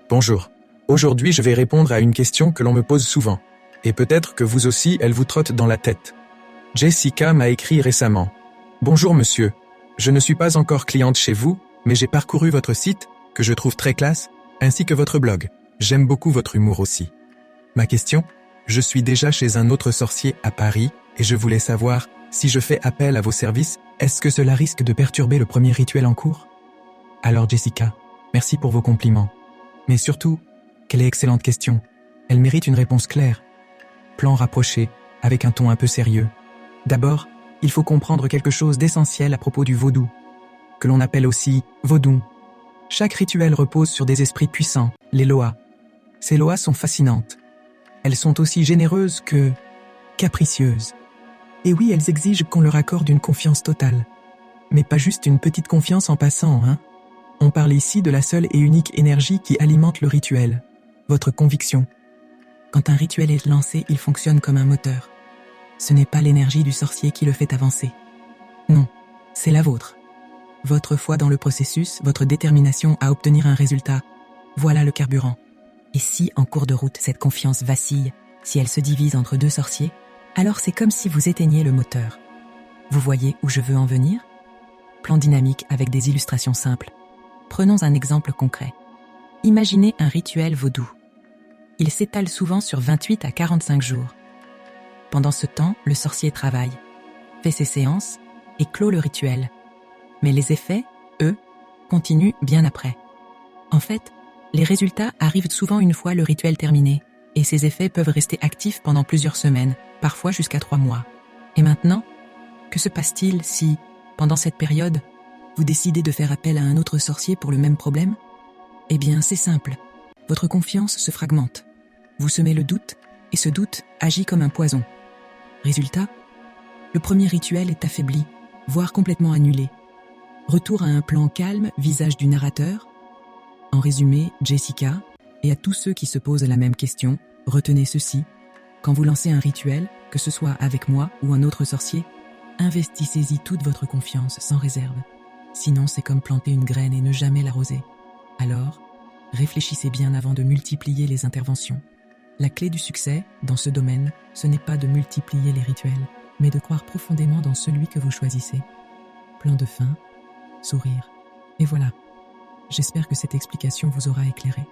Bonjour. Aujourd'hui je vais répondre à une question que l'on me pose souvent. Et peut-être que vous aussi elle vous trotte dans la tête. Jessica m'a écrit récemment. Bonjour monsieur. Je ne suis pas encore cliente chez vous, mais j'ai parcouru votre site, que je trouve très classe, ainsi que votre blog. J'aime beaucoup votre humour aussi. Ma question ? Je suis déjà chez un autre sorcier à Paris, et je voulais savoir, si je fais appel à vos services, est-ce que cela risque de perturber le premier rituel en cours ? Alors Jessica, merci pour vos compliments. Mais surtout, quelle excellente question. Elle mérite une réponse claire. Plan rapproché, avec un ton un peu sérieux. D'abord, il faut comprendre quelque chose d'essentiel à propos du vaudou, que l'on appelle aussi vaudou. Chaque rituel repose sur des esprits puissants, les loas. Ces loas sont fascinantes. Elles sont aussi généreuses que capricieuses. Et oui, elles exigent qu'on leur accorde une confiance totale. Mais pas juste une petite confiance en passant, hein. On parle ici de la seule et unique énergie qui alimente le rituel, votre conviction. Quand un rituel est lancé, il fonctionne comme un moteur. Ce n'est pas l'énergie du sorcier qui le fait avancer. Non, c'est la vôtre. Votre foi dans le processus, votre détermination à obtenir un résultat, voilà le carburant. Et si, en cours de route, cette confiance vacille, si elle se divise entre deux sorciers, alors c'est comme si vous éteigniez le moteur. Vous voyez où je veux en venir ? Plan dynamique avec des illustrations simples. Prenons un exemple concret. Imaginez un rituel vaudou. Il s'étale souvent sur 28 à 45 jours. Pendant ce temps, le sorcier travaille, fait ses séances et clôt le rituel. Mais les effets, eux, continuent bien après. En fait, les résultats arrivent souvent une fois le rituel terminé, et ces effets peuvent rester actifs pendant plusieurs semaines, parfois jusqu'à 3 mois. Et maintenant, que se passe-t-il si, pendant cette période, vous décidez de faire appel à un autre sorcier pour le même problème ? Eh bien, c'est simple. Votre confiance se fragmente. Vous semez le doute, et ce doute agit comme un poison. Résultat, le premier rituel est affaibli, voire complètement annulé. Retour à un plan calme, visage du narrateur. En résumé, Jessica, et à tous ceux qui se posent la même question, retenez ceci. Quand vous lancez un rituel, que ce soit avec moi ou un autre sorcier, investissez-y toute votre confiance, sans réserve. Sinon, c'est comme planter une graine et ne jamais l'arroser. Alors, réfléchissez bien avant de multiplier les interventions. La clé du succès, dans ce domaine, ce n'est pas de multiplier les rituels, mais de croire profondément dans celui que vous choisissez. Plan de fin, sourire. Et voilà. J'espère que cette explication vous aura éclairé.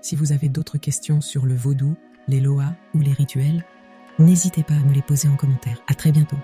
Si vous avez d'autres questions sur le vaudou, les loas ou les rituels, n'hésitez pas à me les poser en commentaire. À très bientôt.